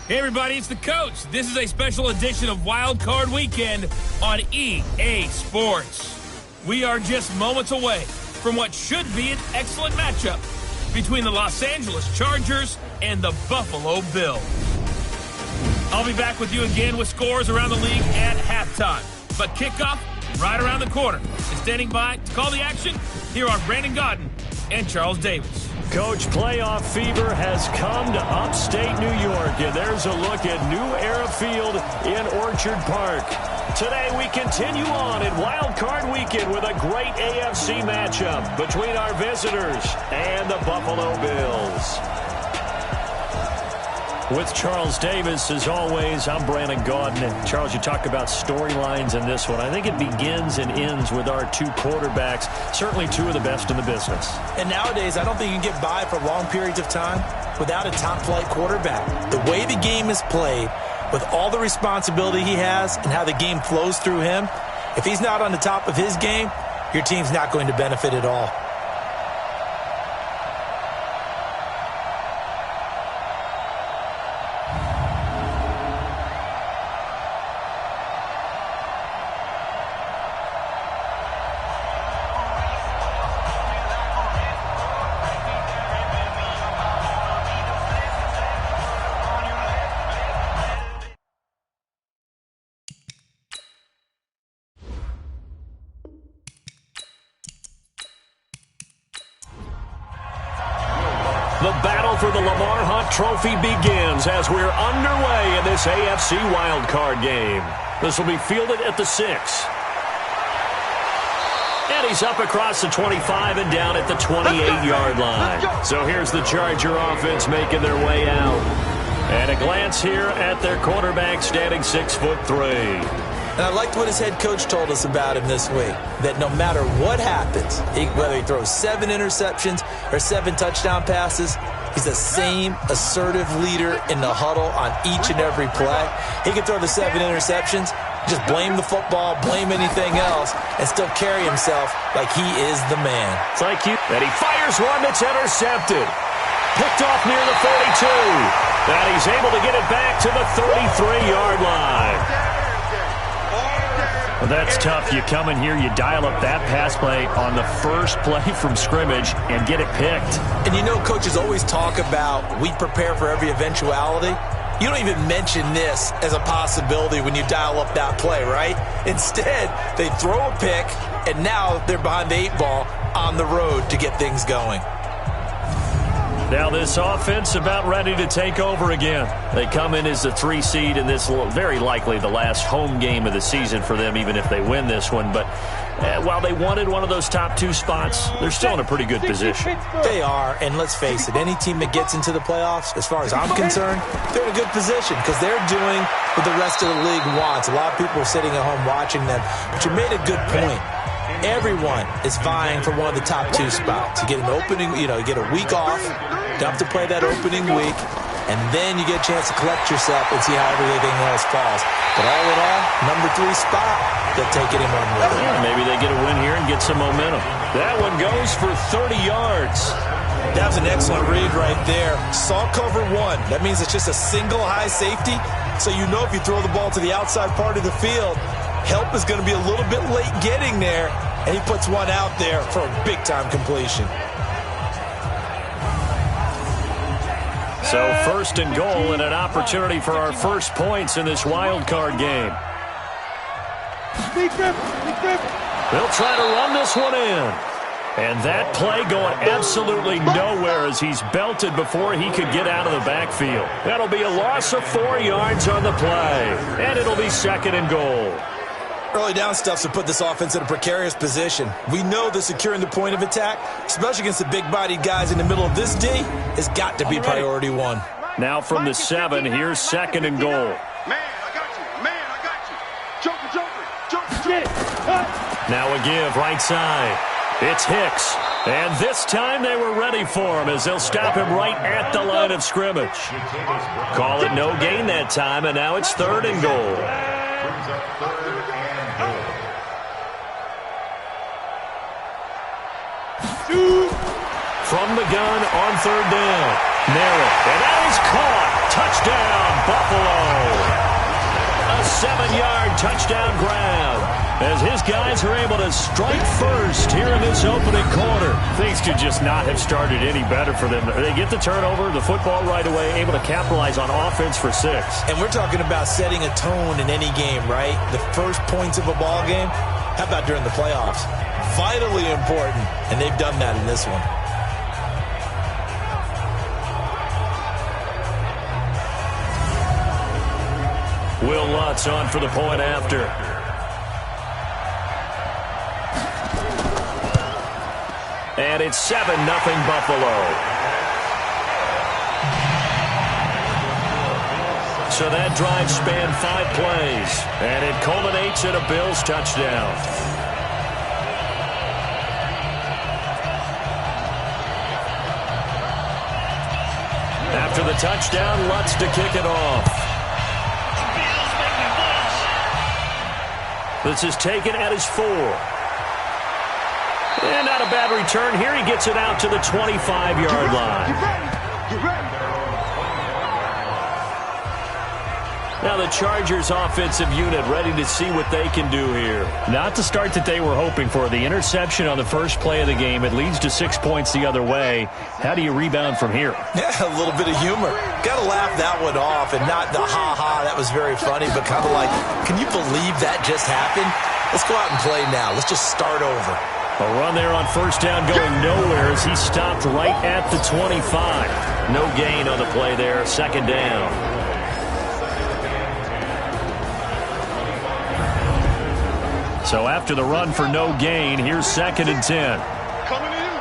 Hey everybody, it's the coach. This is a special edition of Wild Card Weekend on EA Sports. We are just moments away from what should be an excellent matchup between the Los Angeles Chargers and the Buffalo Bills. I'll be back with you again with scores around the league at halftime. But kickoff right around the corner. And standing by to call the action, here are Brandon Gaudin and Charles Davis. Coach, playoff fever has come to upstate New York, and there's a look at New Era Field in Orchard Park. Today we continue on in Wild Card Weekend with a great AFC matchup between our visitors and the Buffalo Bills. With Charles Davis, as always, I'm Brandon Gaudin. And Charles, you talk about storylines in this one. I think it begins and ends with our two quarterbacks, certainly two of the best in the business. And nowadays, I don't think you can get by for long periods of time without a top-flight quarterback. The way the game is played, with all the responsibility he has and how the game flows through him, if he's not on the top of his game, your team's not going to benefit at all. The battle for the Lamar Hunt Trophy begins as we're underway in this AFC wildcard game. This will be fielded at the 6. And he's up across the 25 and down at the 28-yard line. So here's the Charger offense making their way out. And a glance here at their quarterback standing 6'3". And I liked what his head coach told us about him this week, that no matter what happens, whether he throws 7 interceptions or 7 touchdown passes, he's the same assertive leader in the huddle on each and every play. He can throw the 7 interceptions, just blame the football, blame anything else, and still carry himself like he is the man. It's like you. And he fires one that's intercepted. Picked off near the 42. And he's able to get it back to the 33-yard line. Well, that's tough. You come in here, you dial up that pass play on the first play from scrimmage and get it picked. And you know coaches always talk about we prepare for every eventuality. You don't even mention this as a possibility when you dial up that play, right? Instead, they throw a pick, and now they're behind the 8 ball on the road to get things going. Now this offense about ready to take over again. They come in as the 3 seed, and this will very likely the last home game of the season for them, even if they win this one. But while they wanted one of those top 2 spots, they're still in a pretty good position. They are, and let's face it, any team that gets into the playoffs, as far as I'm concerned, they're in a good position because they're doing what the rest of the league wants. A lot of people are sitting at home watching them, but you made a good point. Everyone is vying for one of the top 2 spots. You get an opening, you get a week off, don't have to play that opening week, and then you get a chance to collect yourself and see how everything else falls. But all in all, number 3 spot, they'll take it and run with it. Yeah, maybe they get a win here and get some momentum. That one goes for 30 yards. That was an excellent read right there. Saw cover 1. That means it's just a single high safety. So you know if you throw the ball to the outside part of the field, help is going to be a little bit late getting there, and he puts one out there for a big-time completion. So 1st and goal and an opportunity for our first points in this wild card game. They'll try to run this one in. And that play going absolutely nowhere as he's belted before he could get out of the backfield. That'll be a loss of 4 yards on the play. And it'll be 2nd and goal. Early down stuff to put this offense in a precarious position. We know that securing the point of attack, especially against the big-bodied guys in the middle of this D, has got to be priority 1. Now from the 7, here's 2nd and goal. Man, I got you. Man, I got you. Joker. Now a give right side. It's Hicks. And this time they were ready for him as they'll stop him right at the line of scrimmage. Call it no gain that time, and now it's 3rd and goal. From the gun on 3rd down. Merritt. And that is caught. Touchdown, touchdown grab as his guys are able to strike first here in this opening quarter. Things could just not have started any better for them. They get the turnover, the football right away, able to capitalize on offense for 6. And we're talking about setting a tone in any game, right? The first points of a ball game. How about during the playoffs? Vitally important, and they've done that in this one. Will Lutz on for the point after. And it's 7-0 Buffalo. So that drive spanned 5 plays, and it culminates in a Bills touchdown. After the touchdown, Lutz to kick it off. This is taken at his 4. And not a bad return here. He gets it out to the 25-yard line. Get ready. Now the Chargers offensive unit ready to see what they can do here. Not the start that they were hoping for. The interception on the first play of the game. It leads to 6 points the other way. How do you rebound from here? Yeah, a little bit of humor. Got to laugh that one off, and not the ha-ha, that was very funny, but kind of like, can you believe that just happened? Let's go out and play now. Let's just start over. A run there on first down going nowhere as he stopped right at the 25. No gain on the play there. Second down. So after the run for no gain, here's 2nd and 10. Coming to you.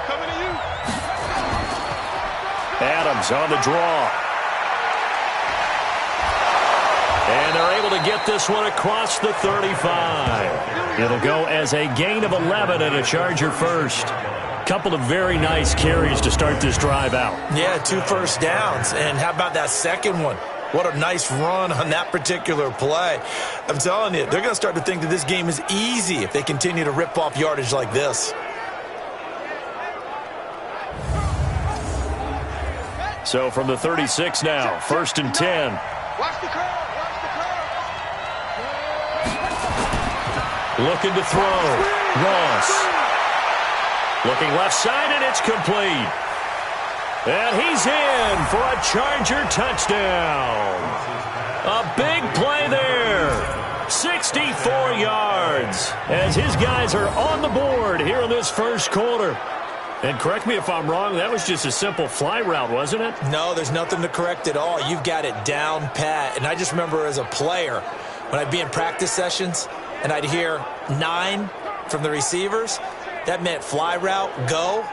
Adams on the draw. And they're able to get this one across the 35. It'll go as a gain of 11 and a Charger first. Couple of very nice carries to start this drive out. Yeah, 2 first downs. And how about that second one? What a nice run on that particular play. I'm telling you, they're going to start to think that this game is easy if they continue to rip off yardage like this. So from the 36 now, 1st and 10. Watch the curve. Looking to throw. Ross. Looking left side, and it's complete. And he's in for a Charger touchdown. A big play there. 64 yards as his guys are on the board here in this first quarter. And correct me if I'm wrong, that was just a simple fly route, wasn't it? No, there's nothing to correct at all. You've got it down pat. And I just remember as a player, when I'd be in practice sessions and I'd hear 9 from the receivers, that meant fly route, go,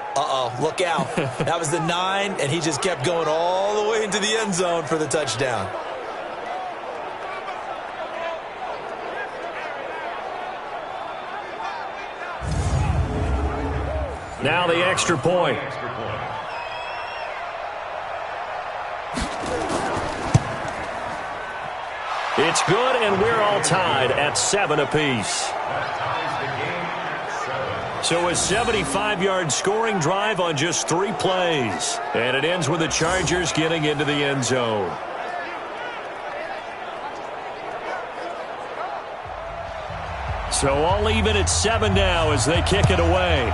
look out. That was the 9, and he just kept going all the way into the end zone for the touchdown. Now the extra point. It's good, and we're all tied at 7 apiece. So a 75-yard scoring drive on just 3 plays. And it ends with the Chargers getting into the end zone. So all even at 7 now as they kick it away.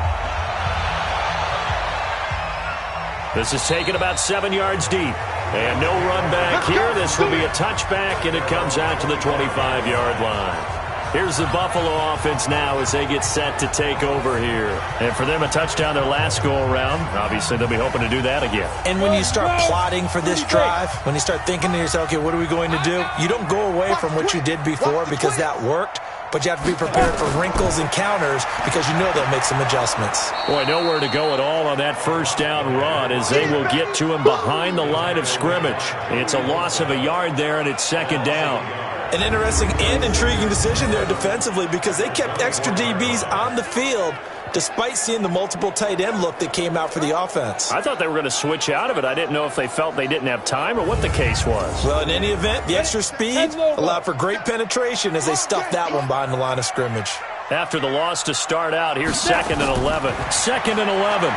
This is taken about 7 yards deep. And no run back here. This will be a touchback, and it comes out to the 25-yard line. Here's the Buffalo offense now as they get set to take over here. And for them, a touchdown their last go-around. Obviously, they'll be hoping to do that again. And when you start plotting for this drive, when you start thinking to yourself, okay, what are we going to do? You don't go away from what you did before because that worked, but you have to be prepared for wrinkles and counters because you know they'll make some adjustments. Boy, nowhere to go at all on that first down run as they will get to him behind the line of scrimmage. It's a loss of a yard there, and it's 2nd down. An interesting and intriguing decision there defensively because they kept extra DBs on the field despite seeing the multiple tight end look that came out for the offense. I thought they were going to switch out of it. I didn't know if they felt they didn't have time or what the case was. Well, in any event, the extra speed allowed for great penetration as they stuffed that one behind the line of scrimmage. After the loss to start out, here's 2nd and 11. 2nd and 11.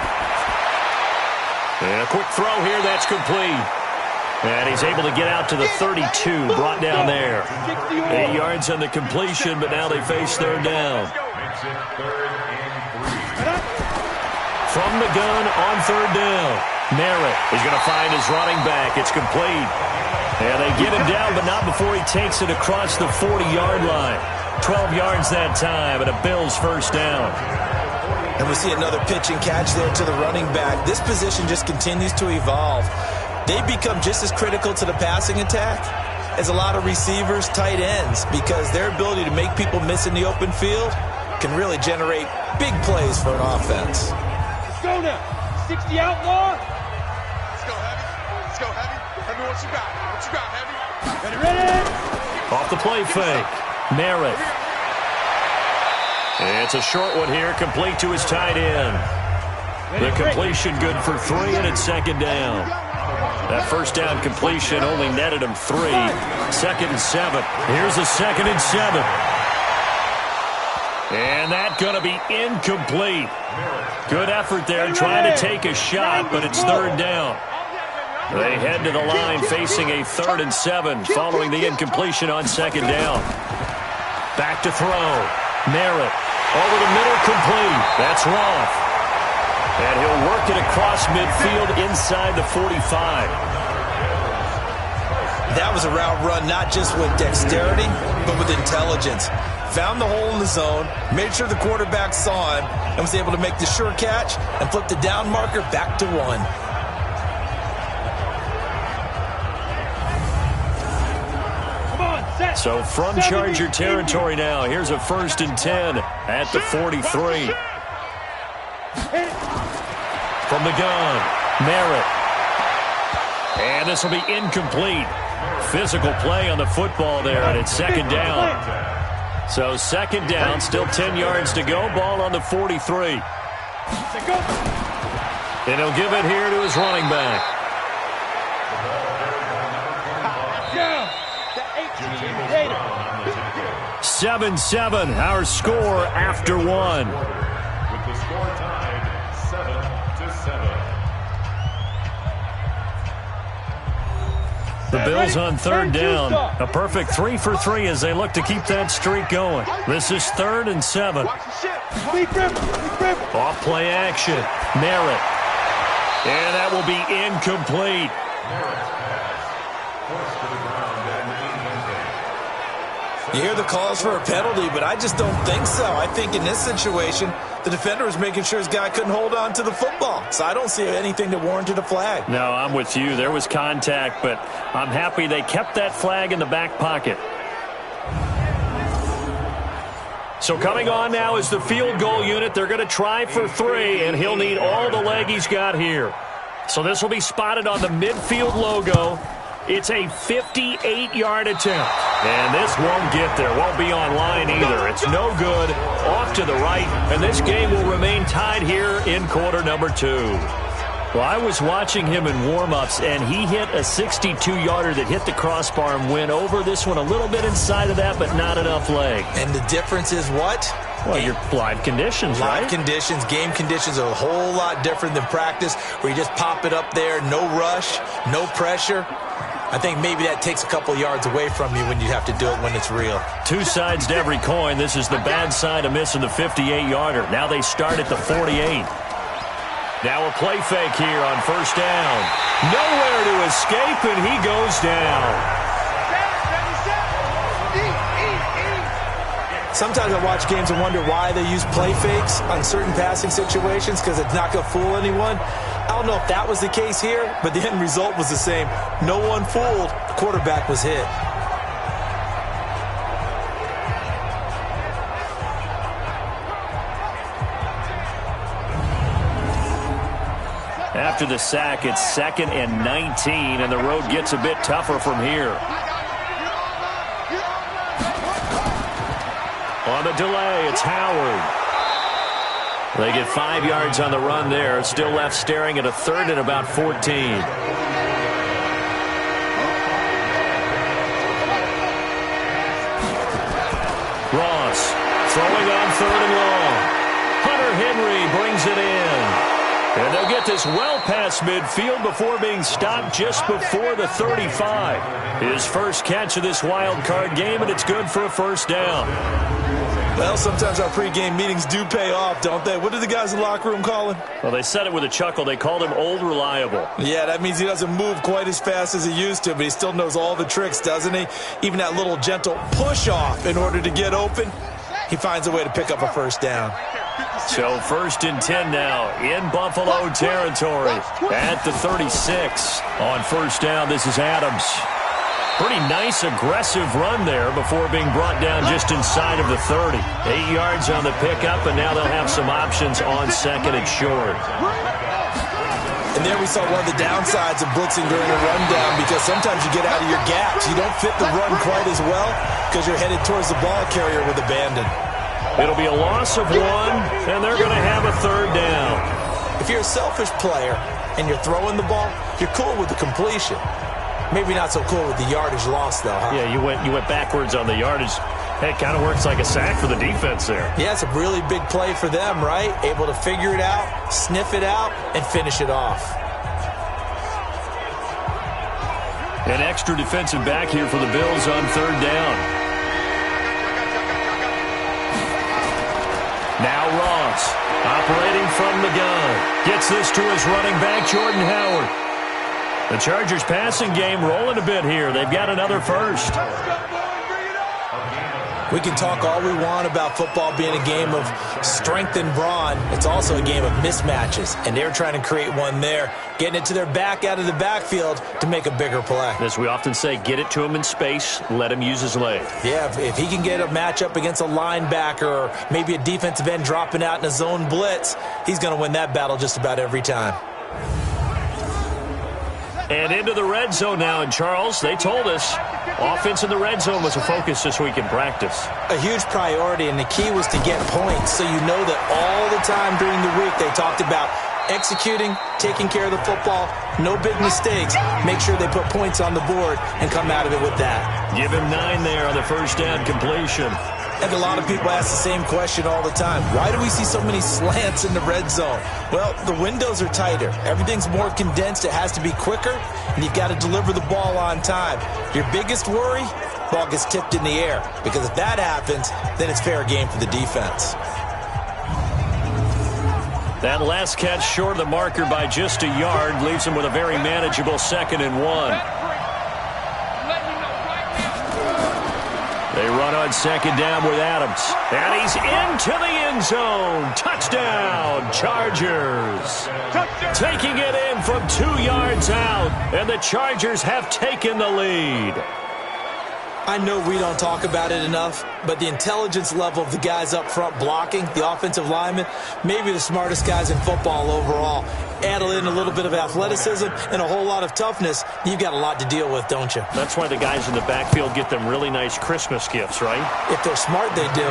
And a quick throw here, that's complete. And he's able to get out to the 32, brought down there. 8 yards on the completion, but now they face third down. From the gun on third down. Merritt is going to find his running back. It's complete. And they get him down, but not before he takes it across the 40-yard line. 12 yards that time, and a Bills first down. And we see another pitch and catch there to the running back. This position just continues to evolve. They become just as critical to the passing attack as a lot of receivers, tight ends, because their ability to make people miss in the open field can really generate big plays for an offense. Let's go now. 60 outlaw. Let's go, Heavy. Let's go, Heavy. Heavy, what you got? What you got, Heavy? Ready? Off the play fake. Merritt. It's a short one here, complete to his tight end. The completion good for 3, and it's second down. That first down completion only netted him 3. 2nd and 7. Here's a 2nd and 7. And that's going to be incomplete. Good effort there, trying to take a shot, but it's third down. They head to the line facing a 3rd and 7 following the incompletion on second down. Back to throw. Merritt over the middle, complete. That's Roth. And he'll work it across midfield inside the 45. That was a route run not just with dexterity, but with intelligence. Found the hole in the zone, made sure the quarterback saw him, and was able to make the sure catch and flip the down marker back to 1. So from Charger territory now, here's a 1st and 10 at the 43. From the gun, Merritt. And this will be incomplete. Physical play on the football there, and it's second down. So second down, still 10 yards to go. Ball on the 43. And he'll give it here to his running back. 7-7, our score after 1. With the score tied 7-7. The Bills on third down. A perfect 3 for 3 as they look to keep that streak going. This is 3rd and 7. Off play action. Merritt. And that will be incomplete. You hear the calls for a penalty, but I just don't think so. I think in this situation, the defender was making sure his guy couldn't hold on to the football. So I don't see anything that warranted a flag. No, I'm with you. There was contact, but I'm happy they kept that flag in the back pocket. So coming on now is the field goal unit. They're going to try for 3, and he'll need all the leg he's got here. So this will be spotted on the midfield logo. It's a 58-yard attempt. And this won't get there. Won't be online either. It's no good. Off to the right. And this game will remain tied here in quarter number 2. Well, I was watching him in warm-ups, and he hit a 62-yarder that hit the crossbar and went over. This one a little bit inside of that, but not enough leg. And the difference is what? Well, your live conditions, right? Live conditions, game conditions are a whole lot different than practice, where you just pop it up there, no rush, no pressure. I think maybe that takes a couple yards away from you when you have to do it when it's real. 2 sides to every coin. This is the bad side of missing the 58-yarder. Now they start at the 48. Now a play fake here on first down. Nowhere to escape, and he goes down. Sometimes I watch games and wonder why they use play fakes on certain passing situations, because it's not going to fool anyone. I don't know if that was the case here, but the end result was the same. No one fooled. The quarterback was hit. After the sack, it's 2nd and 19, and the road gets a bit tougher from here. On the delay, it's Howard. They get 5 yards on the run there. Still left staring at a 3rd and about 14. Ross throwing on 3rd and long. Hunter Henry brings it in. And they'll get this well past midfield before being stopped just before the 35. His first catch of this wild card game, and it's good for a first down. Well, sometimes our pregame meetings do pay off, don't they? What did the guys in the locker room call him? Well, they said it with a chuckle. They called him Old Reliable. Yeah, that means he doesn't move quite as fast as he used to, but he still knows all the tricks, doesn't he? Even that little gentle push-off in order to get open, he finds a way to pick up a first down. So 1st and 10 now in Buffalo territory at the 36. On first down, this is Adams. Pretty nice, aggressive run there before being brought down just inside of the 30. 8 yards on the pickup, and now they'll have some options on second and short. And there we saw one of the downsides of blitzing during a rundown, because sometimes you get out of your gaps. You don't fit the run quite as well because you're headed towards the ball carrier with abandon. It'll be a loss of 1, and they're going to have a 3rd down. If you're a selfish player and you're throwing the ball, you're cool with the completion. Maybe not so cool with the yardage loss, though, huh? Yeah, you went backwards on the yardage. Hey, it kind of works like a sack for the defense there. Yeah, it's a really big play for them, right? Able to figure it out, sniff it out, and finish it off. An extra defensive back here for the Bills on 3rd down. Now Ross, operating from the gun. Gets this to his running back, Jordan Howard. The Chargers passing game rolling a bit here. They've got another first. We can talk all we want about football being a game of strength and brawn. It's also a game of mismatches, and they're trying to create one there, getting it to their back out of the backfield to make a bigger play. As we often say, get it to him in space, let him use his leg. Yeah, if he can get a matchup against a linebacker or maybe a defensive end dropping out in a zone blitz, he's going to win that battle just about every time. And into the red zone now, and Charles, they told us offense in the red zone was a focus this week in practice. A huge priority, and the key was to get points. So you know that all the time during the week they talked about executing, taking care of the football, no big mistakes. Make sure they put points on the board and come out of it with that. Give him 9 there on the first down completion. And a lot of people ask the same question all the time. Why do we see so many slants in the red zone? Well, the windows are tighter. Everything's more condensed. It has to be quicker, and you've got to deliver the ball on time. Your biggest worry, ball gets tipped in the air. Because if that happens, then it's fair game for the defense. That last catch short of the marker by just a yard leaves him with a very manageable 2nd and 1. They run on 2nd down with Adams. And he's into the end zone. Touchdown, Chargers. Taking it in from 2 yards out. And the Chargers have taken the lead. I know we don't talk about it enough, but the intelligence level of the guys up front blocking, the offensive linemen, maybe the smartest guys in football overall. Add in a little bit of athleticism and a whole lot of toughness, you've got a lot to deal with, don't you? That's why the guys in the backfield get them really nice Christmas gifts, right? If they're smart, they do.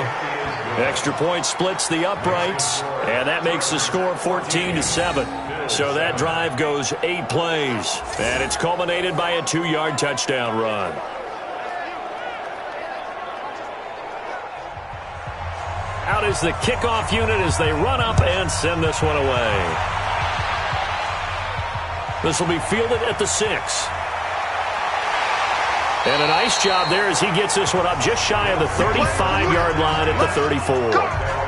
Extra point splits the uprights, and that makes the score 14-7. So that drive goes 8 plays, and it's culminated by a 2-yard touchdown run. Out is the kickoff unit as they run up and send this one away. This will be fielded at the 6. And a nice job there as he gets this one up just shy of the 35-yard line at the 34.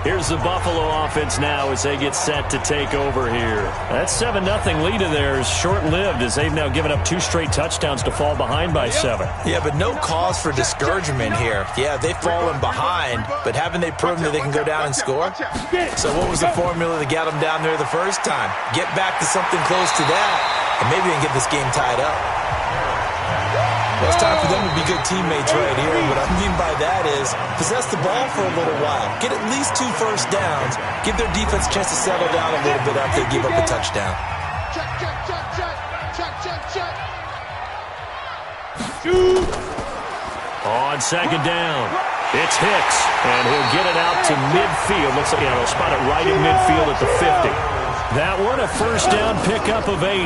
Here's the Buffalo offense now as they get set to take over here. That 7-0 lead of theirs short-lived as they've now given up 2 straight touchdowns to fall behind by 7. Yeah, but no cause for discouragement here. Yeah, they've fallen behind, but haven't they proven that they can go down and score? So what was the formula that got them down there the first time? Get back to something close to that, and maybe they can get this game tied up. Well, it's time for them to be good teammates right here. What I mean by that is possess the ball for a little while. Get at least 2 first downs. Give their defense a chance to settle down a little bit after they give up a touchdown. On 2nd down, it's Hicks, and he'll get it out to midfield. Looks like they'll spot it right in midfield at the 50. That one, a first down pickup of 8.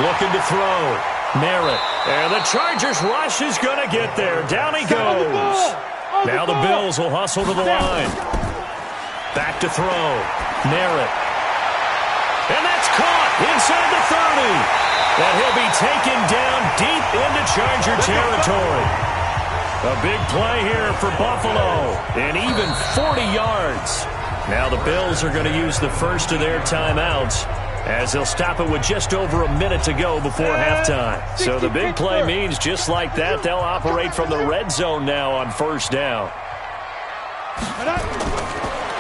Looking to throw. Merritt. And the Chargers rush is going to get there. Down he goes. Now the Bills will hustle to the line. Back to throw. Merritt. And that's caught inside the 30. And he'll be taken down deep into Charger territory. A big play here for Buffalo. And even 40 yards. Now the Bills are going to use the first of their timeouts, as they'll stop it with just over a minute to go before halftime. So the big play means just like that, they'll operate from the red zone now on first down.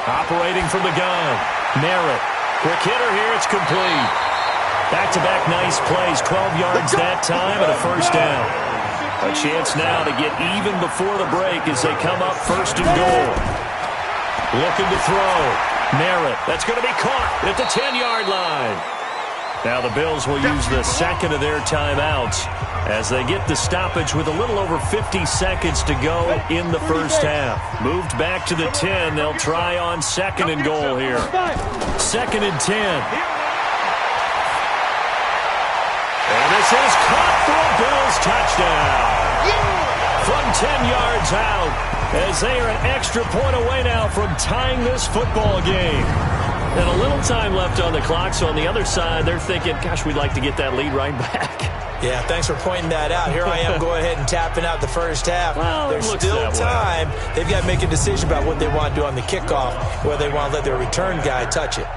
Operating from the gun. Merritt. Quick hitter here. It's complete. Back-to-back nice plays. 12 yards that time and a first down. A chance now to get even before the break as they come up first and goal. Looking to throw. Merritt. That's going to be caught at the 10-yard line. Now the Bills will use the second of their timeouts as they get the stoppage with a little over 50 seconds to go in the first half. Moved back to the 10. They'll try on second and goal here. Second and 10. And this is caught for a Bills touchdown. From 10 yards out, as they are an extra point away now from tying this football game. And a little time left on the clock, so on the other side, they're thinking, gosh, we'd like to get that lead right back. Yeah, thanks for pointing that out. Here I am going ahead and tapping out the first half. Well, there's still time. They've got to make a decision about what they want to do on the kickoff, whether they want to let their return guy touch it.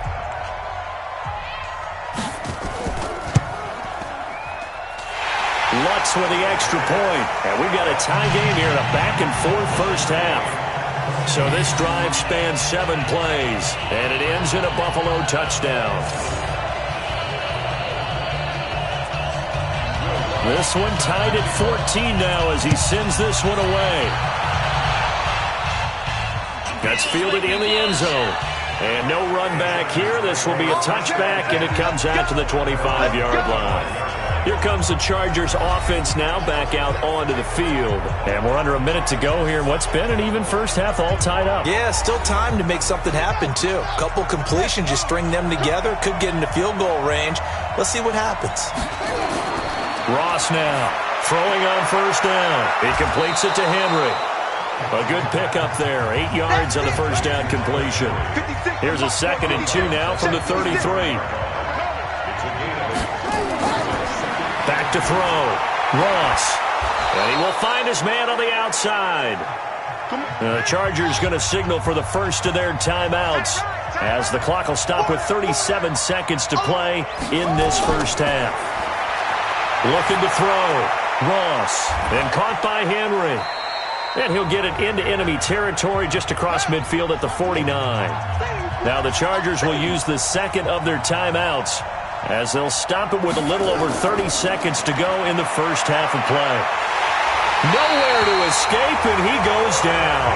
Lutz with the extra point. And we've got a tie game here in a back-and-forth first half. So this drive spans 7 plays, and it ends in a Buffalo touchdown. This one tied at 14 now as he sends this one away. That's fielded in the end zone. And no run back here. This will be a touchback, and it comes out to the 25-yard line. Here comes the Chargers offense now back out onto the field. And we're under a minute to go here in what's been an even first half, all tied up. Yeah, still time to make something happen, too. A couple completions, just string them together. Could get into field goal range. Let's see what happens. Ross now throwing on first down. He completes it to Henry. A good pickup there. 8 yards on the first down completion. Here's a second and 2 now from the 33. Back to throw. Ross. And he will find his man on the outside. The Chargers going to signal for the first of their timeouts as the clock will stop with 37 seconds to play in this first half. Looking to throw. Ross. And caught by Henry. And he'll get it into enemy territory just across midfield at the 49. Now the Chargers will use the second of their timeouts as they'll stop it with a little over 30 seconds to go in the first half of play. Nowhere to escape, and he goes down.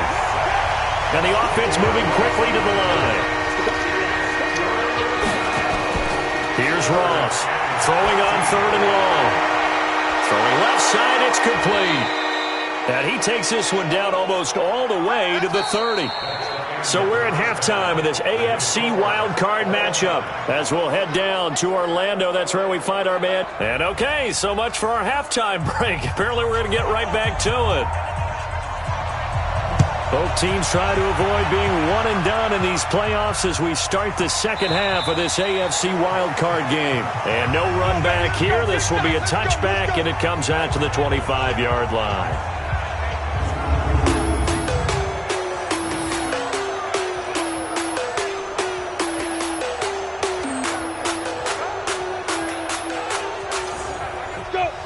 And the offense moving quickly to the line. Here's Ross, throwing on third and long. Throwing left side, it's complete. And he takes this one down almost all the way to the 30. So we're at halftime of this AFC wildcard matchup as we'll head down to Orlando. That's where we find our man. And okay, so much for our halftime break. Apparently we're going to get right back to it. Both teams try to avoid being one and done in these playoffs as we start the second half of this AFC wildcard game. And no run back here. This will be a touchback, and it comes out to the 25-yard line.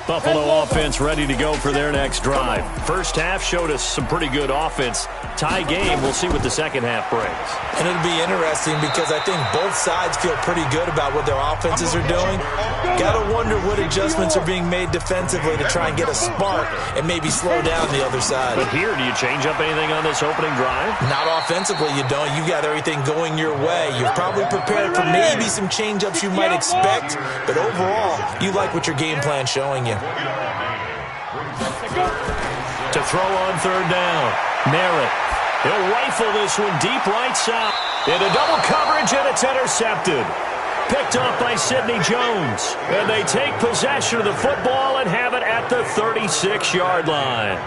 Buffalo offense ready to go for their next drive. First half showed us some pretty good offense. Tie game, we'll see what the second half brings. And it'll be interesting because I think both sides feel pretty good about what their offenses are doing. Got to wonder what adjustments are being made defensively to try and get a spark and maybe slow down the other side. But here, do you change up anything on this opening drive? Not offensively, you don't. You got everything going your way. You've probably prepared for maybe some change-ups you might expect, but overall, you like what your game plan's showing you. To throw on third down, Merritt. He'll rifle this one deep right side. Into double coverage, and it's intercepted. Picked off by Sidney Jones. And they take possession of the football and have it at the 36-yard line.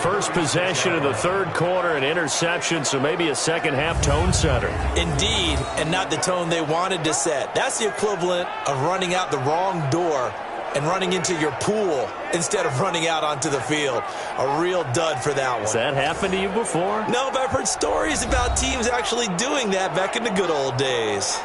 first possession of the third quarter, an interception, so maybe a second-half tone setter. Indeed, and not the tone they wanted to set. That's the equivalent of running out the wrong door and running into your pool instead of running out onto the field. A real dud for that one. Has that happened to you before? No, but I've heard stories about teams actually doing that back in the good old days.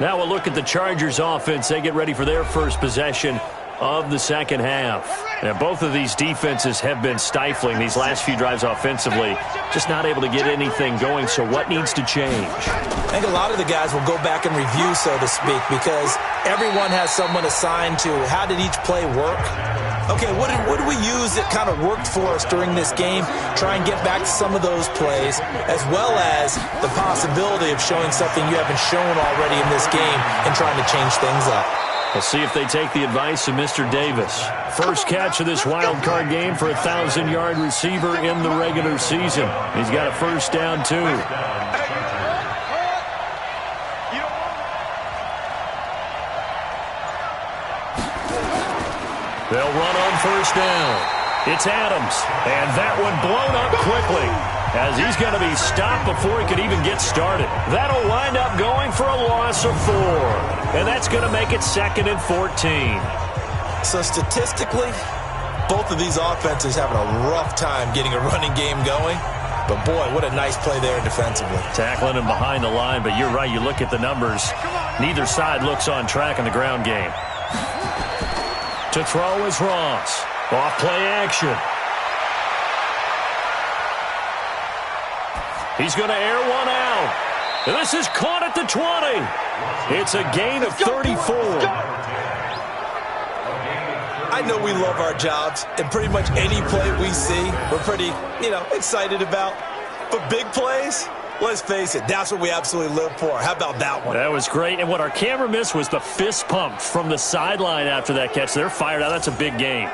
Now we'll look at the Chargers offense. They get ready for their first possession of the second half. Now, both of these defenses have been stifling these last few drives offensively. Just not able to get anything going, so what needs to change? I think a lot of the guys will go back and review, so to speak, because everyone has someone assigned to how did each play work. Okay, what did we use that kind of worked for us during this game? Try and get back to some of those plays, as well as the possibility of showing something you haven't shown already in this game and trying to change things up. We'll see if they take the advice of Mr. Davis. First catch of this wild card game for a 1,000-yard receiver in the regular season. He's got a first down, too. They'll run on first down. It's Adams, and that one blown up quickly, as he's going to be stopped before he could even get started. That'll wind up going for a loss of 4, and that's going to make it 2nd and 14. So statistically, both of these offenses having a rough time getting a running game going. But, boy, what a nice play there defensively. Tackling him behind the line, but you're right. You look at the numbers. Neither side looks on track in the ground game. To throw is Ross. Off play action. He's going to air one out. And this is caught at the 20. It's a gain of 34. I know we love our jobs, and pretty much any play we see, we're pretty, excited about. But big plays, let's face it, that's what we absolutely live for. How about that one? That was great. And what our camera missed was the fist pump from the sideline after that catch. They're fired out. That's a big gain.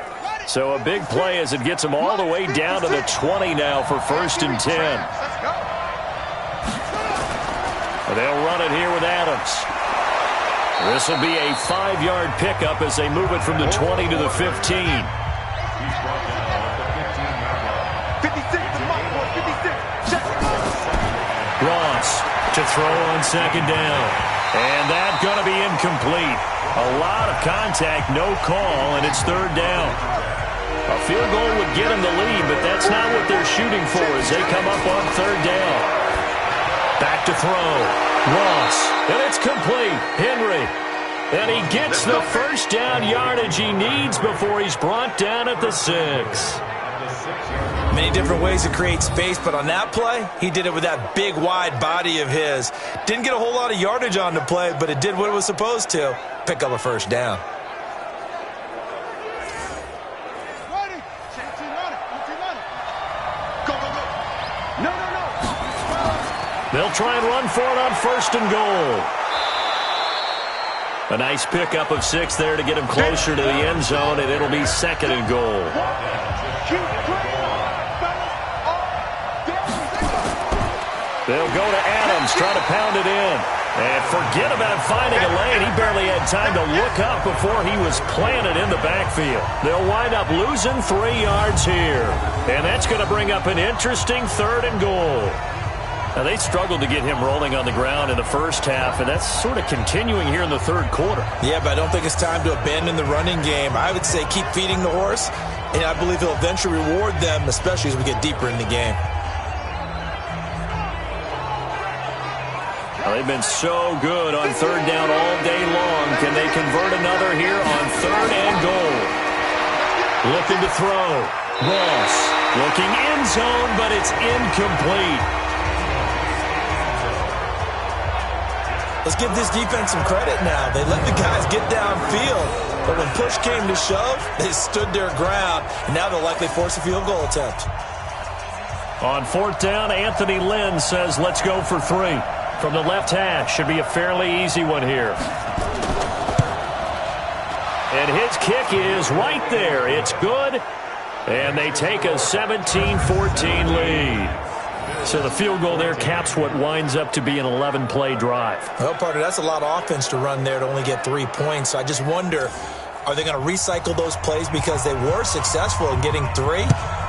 So a big play as it gets them all the way down to the 20 now for 1st and 10. They'll run it here with Adams. This will be a 5-yard pickup as they move it from the 20 to the 15. Ross to throw on 2nd down. And that's going to be incomplete. A lot of contact, no call, and it's 3rd down. A field goal would get them the lead, but that's not what they're shooting for as they come up on 3rd down. Back to throw. Ross, and it's complete. Henry, and he gets the first down yardage he needs before he's brought down at the 6. Many different ways to create space, but on that play, he did it with that big, wide body of his. Didn't get a whole lot of yardage on the play, but it did what it was supposed to. Pick up a first down. They'll try and run for it on 1st and goal. A nice pickup of 6 there to get him closer to the end zone, and it'll be 2nd and goal. They'll go to Adams, try to pound it in. And forget about finding a lane. He barely had time to look up before he was planted in the backfield. They'll wind up losing 3 yards here. And that's going to bring up an interesting 3rd and goal. Now, they struggled to get him rolling on the ground in the first half, and that's sort of continuing here in the 3rd quarter. Yeah, but I don't think it's time to abandon the running game. I would say keep feeding the horse, and I believe he'll eventually reward them, especially as we get deeper in the game. Well, they've been so good on 3rd down all day long. Can they convert another here on 3rd and goal? Looking to throw. Ross looking end zone, but it's incomplete. Let's give this defense some credit now. They let the guys get downfield, but when push came to shove, they stood their ground, and now they'll likely force a field goal attempt. On 4th down, Anthony Lynn says, let's go for 3. From the left hash, should be a fairly easy one here. And his kick is right there. It's good, and they take a 17-14 lead. So the field goal there caps what winds up to be an 11-play drive. Well, partner, that's a lot of offense to run there to only get 3 points. I just wonder, Are they going to recycle those plays because they were successful in getting 3?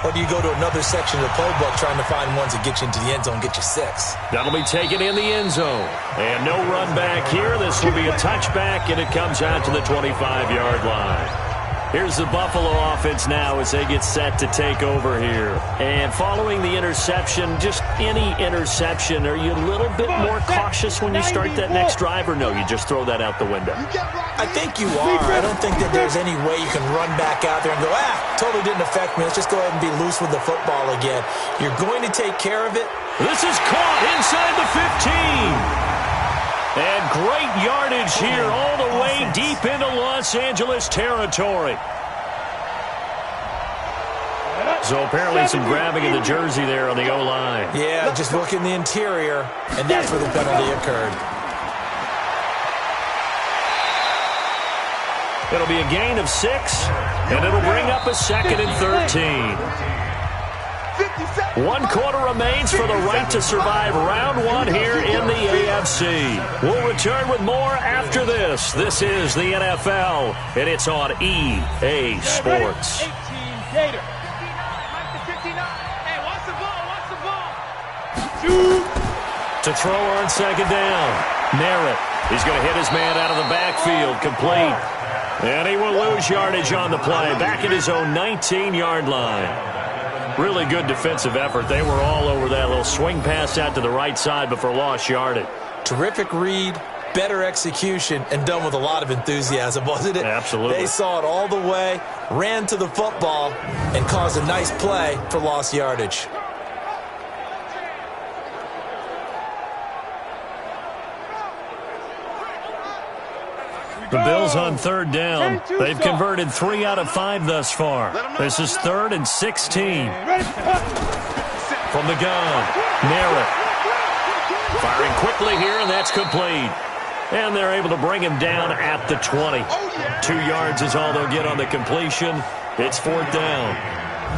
Or do you go to another section of the playbook trying to find ones that get you into the end zone, get you 6? That'll be taken in the end zone. And no run back here. This will be a touchback, and it comes out to the 25-yard line. Here's the Buffalo offense now as they get set to take over here. And following the interception, just any interception, are you a little bit more cautious when you start that next drive, or no, you just throw that out the window? I think you are. I don't think that there's any way you can run back out there and go, totally didn't affect me. Let's just go ahead and be loose with the football again. You're going to take care of it. This is caught inside the 15. And great yardage here all the way deep into Los Angeles territory. So apparently some grabbing in the jersey there on the O-line. Yeah, just look in the interior, and that's where the penalty occurred. It'll be a gain of 6, and it'll bring up a 2nd and 13. 1 quarter remains for the right to survive round 1 here in the AFC. We'll return with more after this. This is the NFL, and it's on EA Sports. 18 Gator. 59. Hey, watch the ball. Shoot. To throw on 2nd down. Merritt. He's going to hit his man out of the backfield. Complete. And he will lose yardage on the play. Back at his own 19-yard line. Really good defensive effort. They were all over that little swing pass out to the right side before lost yardage. Terrific read, better execution, and done with a lot of enthusiasm, wasn't it? Absolutely. They saw it all the way, ran to the football, and caused a nice play for lost yardage. The Bills on 3rd down. They've converted 3 out of 5 thus far. This is 3rd and 16. From the gun, Merritt. Firing quickly here, and that's complete. And they're able to bring him down at the 20. 2 yards is all they'll get on the completion. It's 4th down.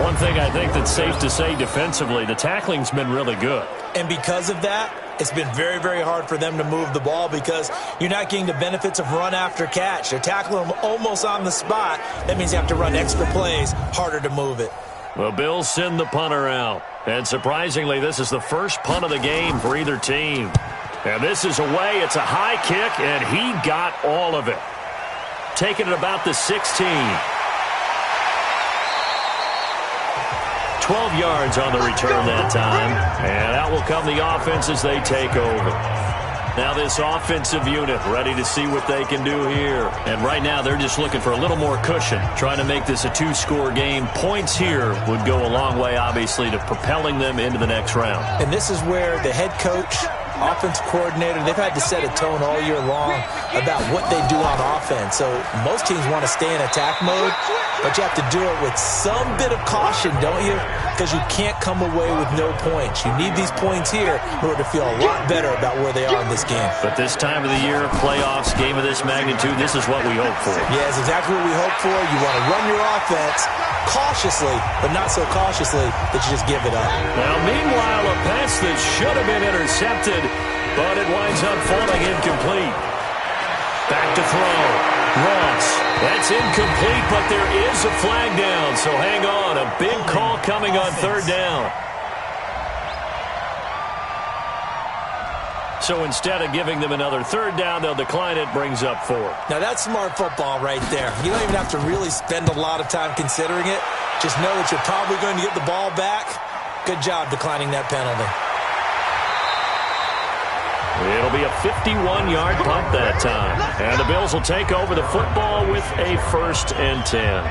One thing I think that's safe to say defensively, the tackling's been really good. And because of that, it's been very, very hard for them to move the ball because you're not getting the benefits of run after catch. They're tackling them almost on the spot. That means you have to run extra plays, harder to move it. The Bills send the punter out. And surprisingly, this is the first punt of the game for either team. And this is away. It's a high kick, and he got all of it. Taking it about the 16. 12 yards on the return that time. And out will come the offense as they take over. Now this offensive unit ready to see what they can do here. And right now they're just looking for a little more cushion, trying to make this a 2-score game. Points here would go a long way, obviously, to propelling them into the next round. And this is where the head coach, offensive coordinator, they've had to set a tone all year long about what they do on offense. So most teams want to stay in attack mode, but you have to do it with some bit of caution, don't you? Because you can't come away with no points. You need these points here in order to feel a lot better about where they are in this game. But this time of the year, playoffs, game of this magnitude, this is what we hope for. Yeah, it's exactly what we hope for. You want to run your offense cautiously, but not so cautiously that you just give it up. Now, meanwhile, a pass that should have been intercepted, but it winds up falling incomplete. Back to throw. Ross. That's incomplete, but there is a flag down, so hang on. A big call coming on 3rd down. So instead of giving them another 3rd down, they'll decline it, brings up 4. Now that's smart football right there. You don't even have to really spend a lot of time considering it. Just know that you're probably going to get the ball back. Good job declining that penalty. It'll be a 51-yard punt that time. And the Bills will take over the football with a 1st and 10.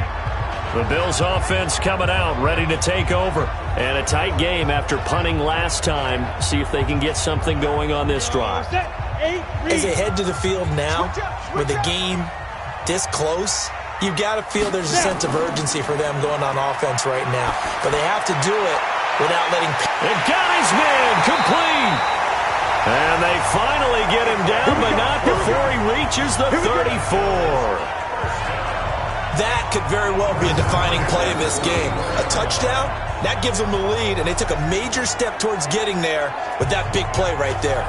The Bills offense coming out, ready to take over. And a tight game after punting last time. See if they can get something going on this drive. As they head to the field now, with the game this close, you've got to feel there's a sense of urgency for them going on offense right now. But they have to do it without letting... And got his man complete. And they finally get him down, but not before he reaches the 34. That could very well be a defining play in this game. A touchdown, that gives them the lead, and they took a major step towards getting there with that big play right there.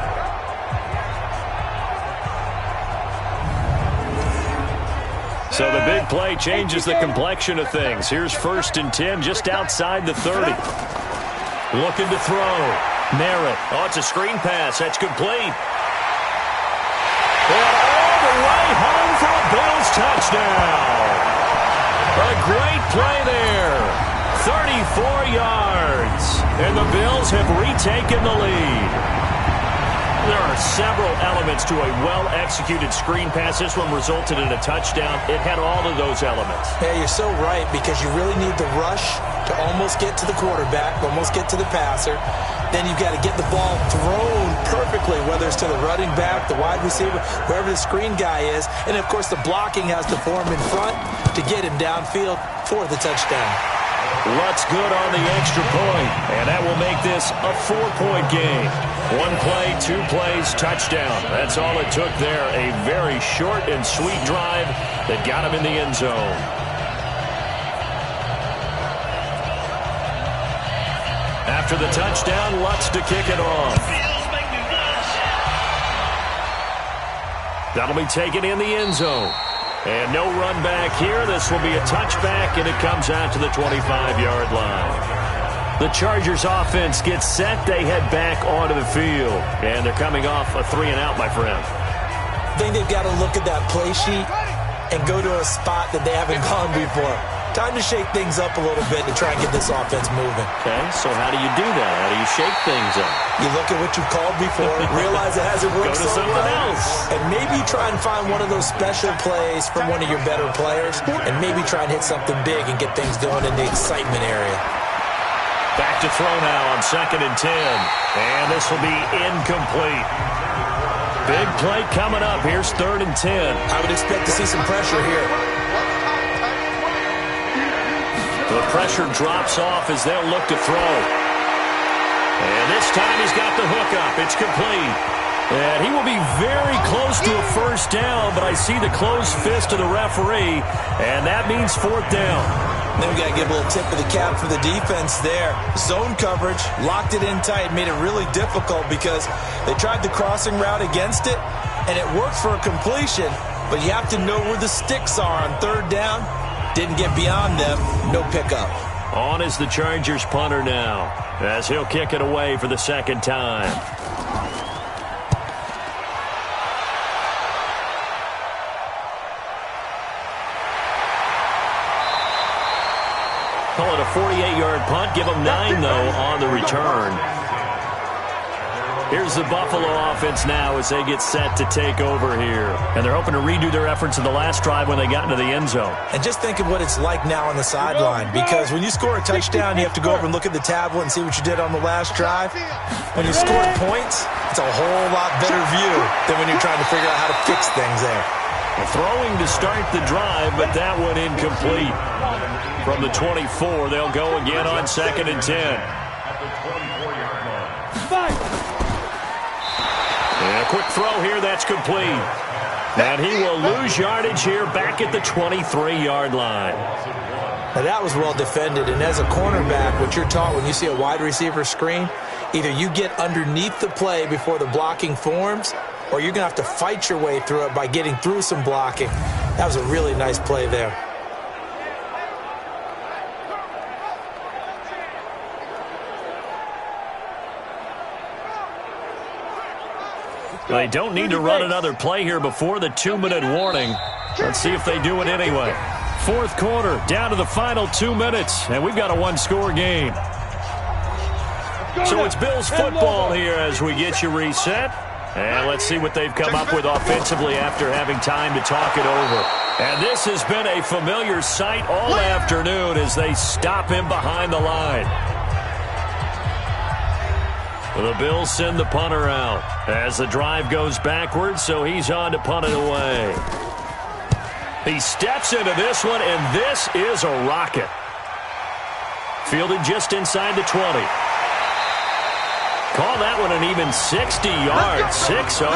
So the big play changes the complexion of things. Here's 1st and 10 just outside the 30. Looking to throw. Merritt. Oh, it's a screen pass. That's complete. And all the way home for a Bills touchdown. A great play there. 34 yards. And the Bills have retaken the lead. There are several elements to a well-executed screen pass. This one resulted in a touchdown. It had all of those elements. Yeah, you're so right, because you really need the rush to almost get to the quarterback, almost get to the passer. Then you've got to get the ball thrown perfectly, whether it's to the running back, the wide receiver, whoever the screen guy is. And, of course, the blocking has to form in front to get him downfield for the touchdown. Lutt's good on the extra point, and that will make this a 4-point game. 1 play, 2 plays, touchdown. That's all it took there. A very short and sweet drive that got him in the end zone. After the touchdown, Lutz to kick it off. That'll be taken in the end zone. And no run back here. This will be a touchback, and it comes out to the 25-yard line. The Chargers offense gets set. They head back onto the field. And they're coming off a 3-and-out, my friend. I think they've got to look at that play sheet and go to a spot that they haven't gone before. Time to shake things up a little bit to try and get this offense moving. Okay, so how do you do that? How do you shake things up? You look at what you've called before, realize it hasn't worked so well, else. and maybe try and find one of those special plays from one of your better players, and maybe try and hit something big and get things going in the excitement area. Back to throw now on 2nd and 10. And this will be incomplete. Big play coming up. Here's 3rd and 10. I would expect to see some pressure here. The pressure drops off as they'll look to throw. And this time he's got the hook up. It's complete. And he will be very close to a 1st down, but I see the closed fist of the referee, and that means 4th down. Then we got to give a little tip of the cap for the defense there. Zone coverage, locked it in tight, made it really difficult because they tried the crossing route against it, and it worked for a completion, but you have to know where the sticks are on 3rd down. Didn't get beyond them, no pickup. On is the Chargers punter now, as he'll kick it away for the 2nd time. Call it a 48-yard punt. Give them 9, though, on the return. Here's the Buffalo offense now as they get set to take over here. And they're hoping to redo their efforts in the last drive when they got into the end zone. And just think of what it's like now on the sideline, because when you score a touchdown, you have to go over and look at the tablet and see what you did on the last drive. When you score points, it's a whole lot better view than when you're trying to figure out how to fix things there. Throwing to start the drive, but that one incomplete. From the 24, they'll go again on 2nd and 10. And a quick throw here, that's complete. And he will lose yardage here back at the 23-yard line. Now that was well defended, and as a cornerback, what you're taught when you see a wide receiver screen, either you get underneath the play before the blocking forms, or you're going to have to fight your way through it by getting through some blocking. That was a really nice play there. They don't need to run another play here before the 2-minute warning. Let's see if they do it anyway. 4th quarter, down to the final 2 minutes, and we've got a 1-score game. So it's Bills football here as we get you reset. And let's see what they've come up with offensively after having time to talk it over. And this has been a familiar sight all afternoon as they stop him behind the line. The Bills send the punter out as the drive goes backwards, so he's on to punt it away. He steps into this one, and this is a rocket. Fielded just inside the 20. Call that one an even 60 yards, 6-0.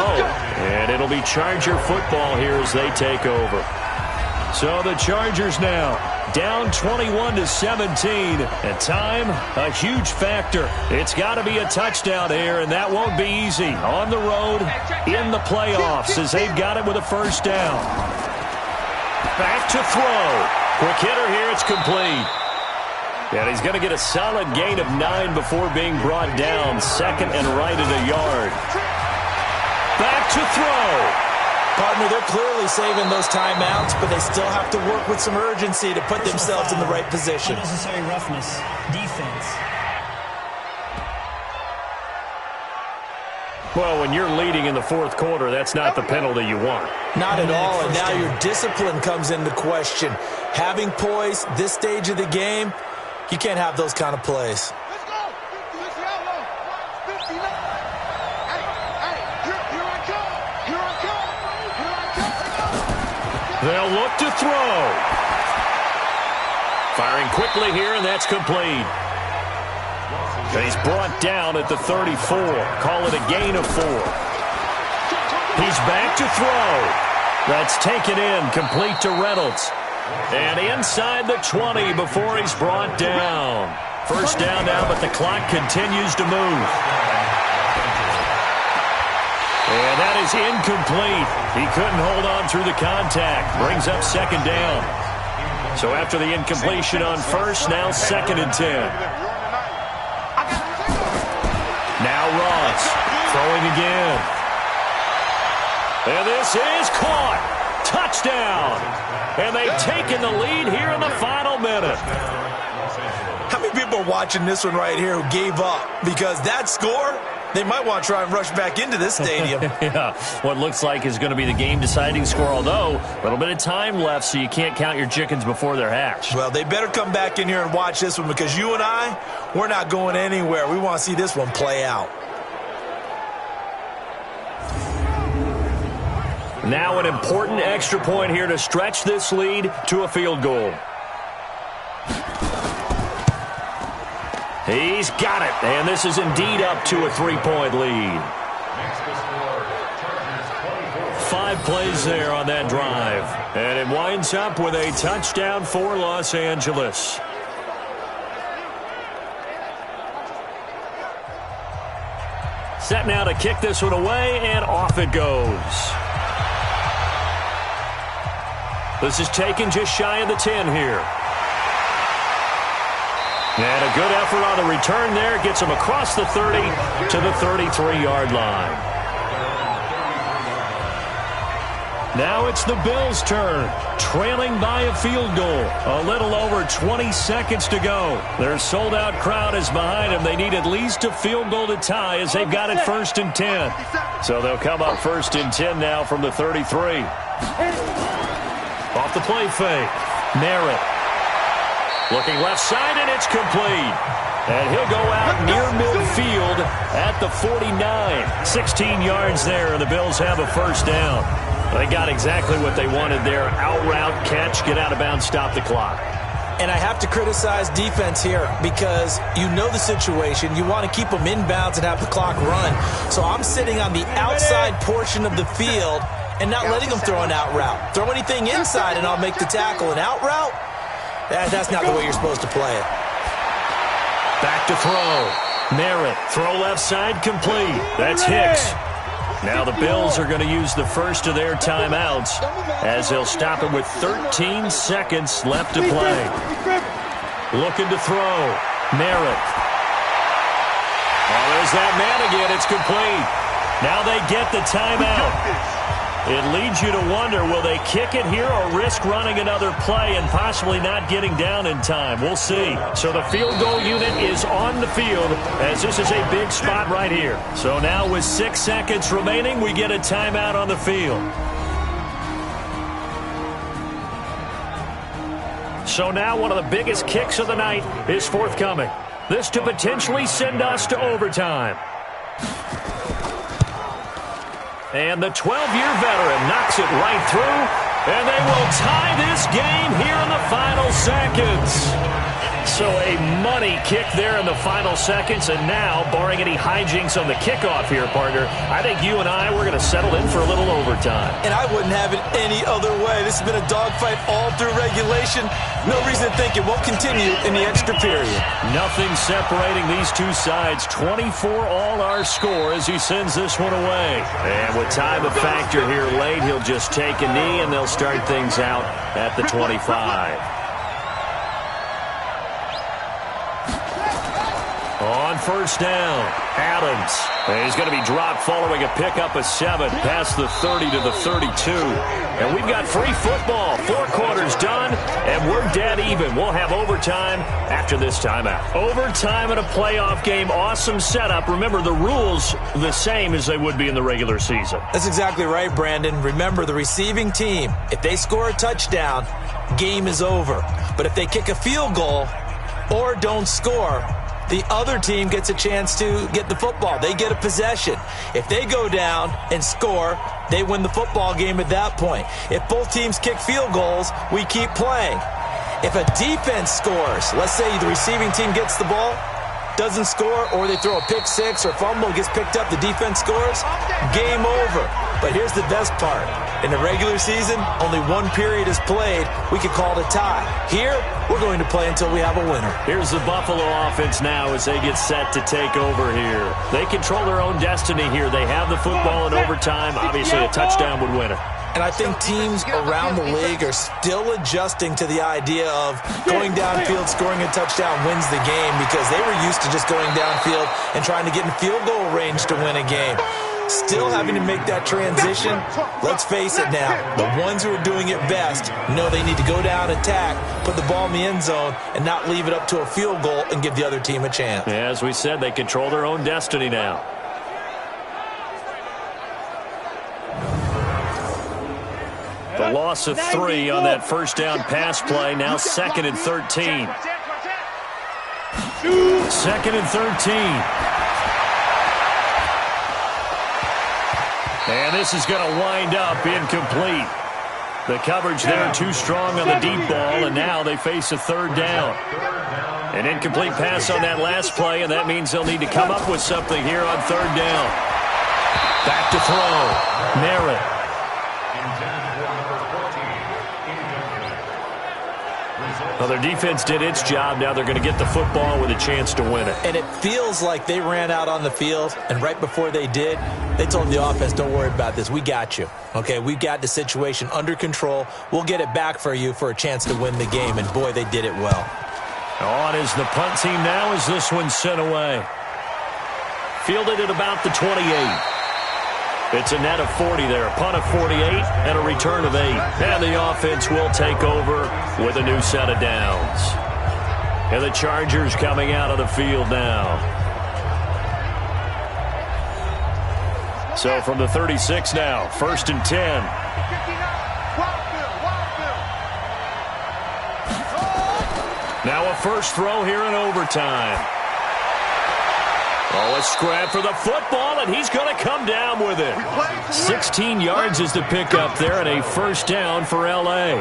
And it'll be Charger football here as they take over. So the Chargers now down 21-17. And time, a huge factor. It's got to be a touchdown here, and that won't be easy. On the road, in the playoffs, as they've got it with a 1st down. Back to throw. Quick hitter here. It's complete. And he's going to get a solid gain of 9 before being brought down. Second and right at a yard. Back to throw. Partner, they're clearly saving those timeouts, but they still have to work with some urgency to put themselves in the right position. Unnecessary roughness. Defense. Well, when you're leading in the fourth quarter, that's not the penalty you want. Not at all, and now your discipline comes into question. Having poise this stage of the game, you can't have those kind of plays. Let's go. Let's go. 59. Hey, here I come. Here I come. Here I come. They'll look to throw. Firing quickly here, and that's complete. And he's brought down at the 34. Call it a gain of 4. He's back to throw. That's taken in, complete to Reynolds. And inside the 20 before he's brought down. First down now, but the clock continues to move. And that is incomplete. He couldn't hold on through the contact. Brings up second down. So after the incompletion on first, now second and 10. Now Ross throwing again. And this is caught. Touchdown. And they've taken the lead here in the final minute. How many people are watching this one right here who gave up? Because that score, they might want to try and rush back into this stadium. Yeah, what looks like is going to be the game-deciding score, although a little bit of time left, so you can't count your chickens before they're hatched. Well, they better come back in here and watch this one because you and I, we're not going anywhere. We want to see this one play out. Now an important extra point here to stretch this lead to a field goal. He's got it, and this is indeed up to a 3-point lead. 5 plays there on that drive, and it winds up with a touchdown for Los Angeles. Set now to kick this one away, and off it goes. This is taken just shy of the 10 here. And a good effort on the return there. Gets him across the 30 to the 33-yard line. Now it's the Bills' turn, trailing by a field goal. A little over 20 seconds to go. Their sold-out crowd is behind them. They need at least a field goal to tie as they've got it 1st and 10. So they'll come up 1st and 10 now from the 33. Off the play fake. Merritt. Looking left side, and it's complete. And he'll go out near midfield at the 49. 16 yards there, and the Bills have a first down. They got exactly what they wanted there. Out route, catch, get out of bounds, stop the clock. And I have to criticize defense here because you know the situation. You want to keep them inbounds and have the clock run. So I'm sitting on the outside portion of the field and not letting them throw an out route. Throw anything inside, and I'll make the tackle. An out route? That's not the way you're supposed to play it. Back to throw. Merritt, throw left side, complete. That's Hicks. Now the Bills are going to use the first of their timeouts as they'll stop it with 13 seconds left to play. Looking to throw. Merritt. Oh, there's that man again. It's complete. Now they get the timeout. It leads you to wonder, will they kick it here or risk running another play and possibly not getting down in time? We'll see. So the field goal unit is on the field as this is a big spot right here. So now with 6 seconds remaining, we get a timeout on the field. So now one of the biggest kicks of the night is forthcoming. This to potentially send us to overtime. And the 12-year veteran knocks it right through, and they will tie this game here in the final seconds. So a money kick there in the final seconds, and now, barring any hijinks on the kickoff here, partner, I think you and I, we're going to settle in for a little overtime. And I wouldn't have it any other way. This has been a dogfight all through regulation. No reason to think it won't continue in the extra period. Nothing separating these two sides. 24 all our score as he sends this one away. And with time a factor here late, he'll just take a knee, and they'll start things out at the 25. On first down, Adams. He's going to be dropped following a pickup of 7 past the 30 to the 32. And we've got free football. 4 quarters done, and we're dead even. We'll have overtime after this timeout. Overtime in a playoff game. Awesome setup. Remember, the rules the same as they would be in the regular season. That's exactly right, Brandon. Remember, the receiving team, if they score a touchdown, game is over. But if they kick a field goal or don't score, the other team gets a chance to get the football. They get a possession. If they go down and score, they win the football game at that point. If both teams kick field goals, we keep playing. If a defense scores, let's say the receiving team gets the ball, doesn't score, or they throw a pick six or fumble, gets picked up, the defense scores, game over. But here's the best part. In the regular season, only one period is played. We could call it a tie. Here, we're going to play until we have a winner. Here's the Buffalo offense now as they get set to take over here. They control their own destiny here. They have the football in overtime. Obviously, a touchdown would win it. And I think teams around the league are still adjusting to the idea of going downfield, scoring a touchdown wins the game, because they were used to just going downfield and trying to get in field goal range to win a game. Still having to make that transition. Let's face it now, the ones who are doing it best know they need to go down, attack, put the ball in the end zone, and not leave it up to a field goal and give the other team a chance. Yeah, as we said, they control their own destiny now. The loss of 3 on that first down pass play. Now 2nd and 13. 2nd and 13. And this is going to wind up incomplete. The coverage there too strong on the deep ball, and now they face a 3rd down. An incomplete pass on that last play, and that means they'll need to come up with something here on 3rd down. Back to throw. Merritt. Well, their defense did its job. Now they're going to get the football with a chance to win it. And it feels like they ran out on the field, and right before they did, they told the offense, don't worry about this. We got you. Okay, we've got the situation under control. We'll get it back for you for a chance to win the game. And, boy, they did it well. On is the punt team now as this one's sent away. Fielded at about the 28. It's a net of 40 there, a punt of 48 and a return of 8. And the offense will take over with a new set of downs. And the Chargers coming out of the field now. So from the 36 now, 1st and 10. Now a first throw here in overtime. Oh, a scrap for the football, and he's going to come down with it. 16 yards is the pickup there, and a first down for L.A.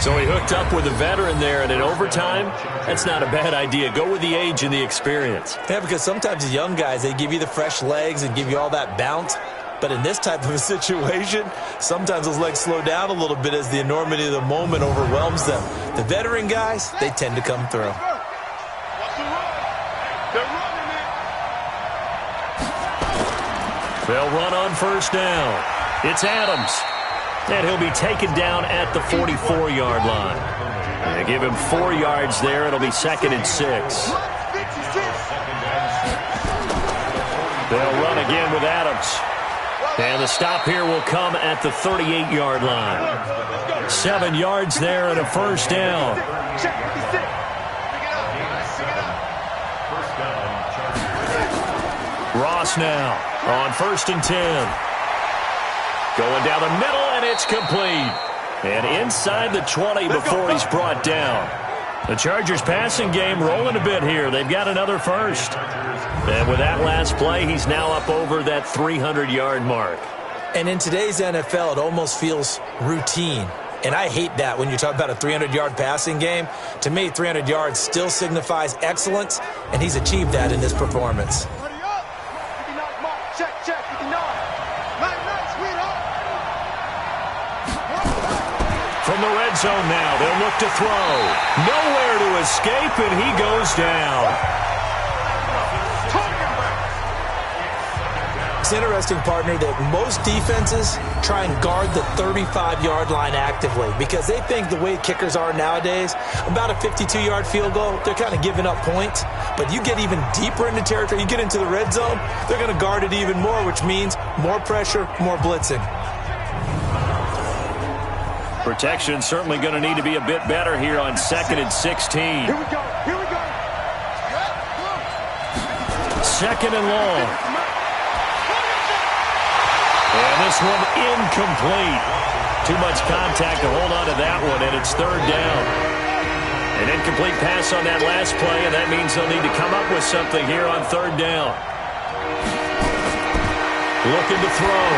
So he hooked up with a veteran there, and in overtime, that's not a bad idea. Go with the age and the experience. Yeah, because sometimes the young guys, they give you the fresh legs and give you all that bounce. But in this type of a situation, sometimes those legs slow down a little bit as the enormity of the moment overwhelms them. The veteran guys, they tend to come through. They'll run on first down. It's Adams. And he'll be taken down at the 44-yard line. They give him 4 yards there. It'll be 2nd and 6. They'll run again with Adams. And the stop here will come at the 38-yard line. 7 yards there and a first down. Ross now on 1st and 10. Going down the middle, and it's complete. And inside the 20 before he's brought down. The Chargers passing game rolling a bit here. They've got another first. And with that last play, he's now up over that 300-yard mark. And in today's NFL, it almost feels routine. And I hate that when you talk about a 300-yard passing game. To me, 300 yards still signifies excellence, and he's achieved that in this performance. Hurry up. 59 mark. Check, check. 59. Night, sweetheart. From the red zone now, they'll look to throw. Nowhere to escape, and he goes down. It's interesting, partner, that most defenses try and guard the 35-yard line actively because they think the way kickers are nowadays, about a 52-yard field goal, they're kind of giving up points. But you get even deeper into territory, you get into the red zone, they're going to guard it even more, which means more pressure, more blitzing. Protection certainly going to need to be a bit better here on 2nd and 16. Here we go. Here we go. 2nd and long. And this one incomplete. Too much contact to hold on to that one, and it's 3rd down. An incomplete pass on that last play, and that means they'll need to come up with something here on 3rd down. Looking to throw.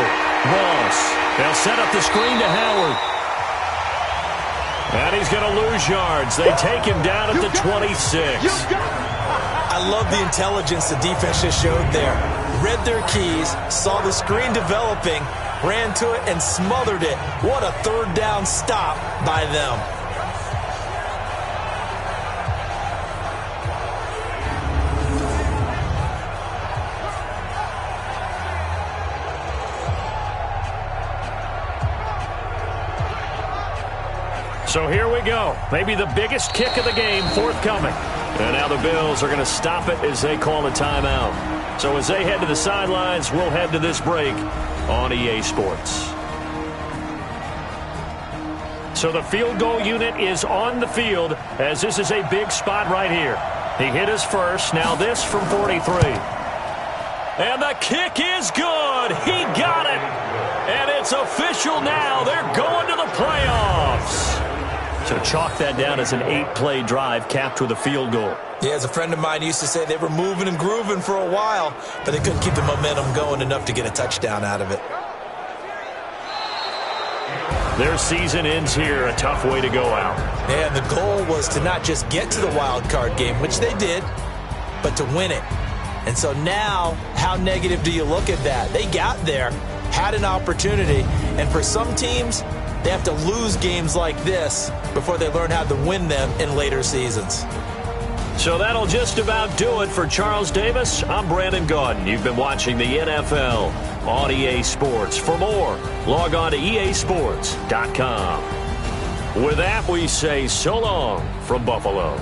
Ross. They'll set up the screen to Howard. And he's going to lose yards. They take him down at the 26. I love the intelligence the defense just showed there. Read their keys, saw the screen developing, ran to it, and smothered it. What a 3rd down stop by them. So here we go. Maybe the biggest kick of the game forthcoming. And now the Bills are going to stop it as they call a timeout. So as they head to the sidelines, we'll head to this break on EA Sports. So the field goal unit is on the field as this is a big spot right here. He hit his first. Now this from 43. And the kick is good. He got it. And it's official now. They're going to the playoffs. So chalk that down as an 8-play drive capped with a field goal. Yeah, as a friend of mine used to say, they were moving and grooving for a while, but they couldn't keep the momentum going enough to get a touchdown out of it. Their season ends here, a tough way to go out. Yeah, and the goal was to not just get to the wild card game, which they did, but to win it. And so now, how negative do you look at that? They got there, had an opportunity, and for some teams, they have to lose games like this before they learn how to win them in later seasons. So that'll just about do it for Charles Davis. I'm Brandon Gaudin. You've been watching the NFL on EA Sports. For more, log on to easports.com. With that, we say so long from Buffalo.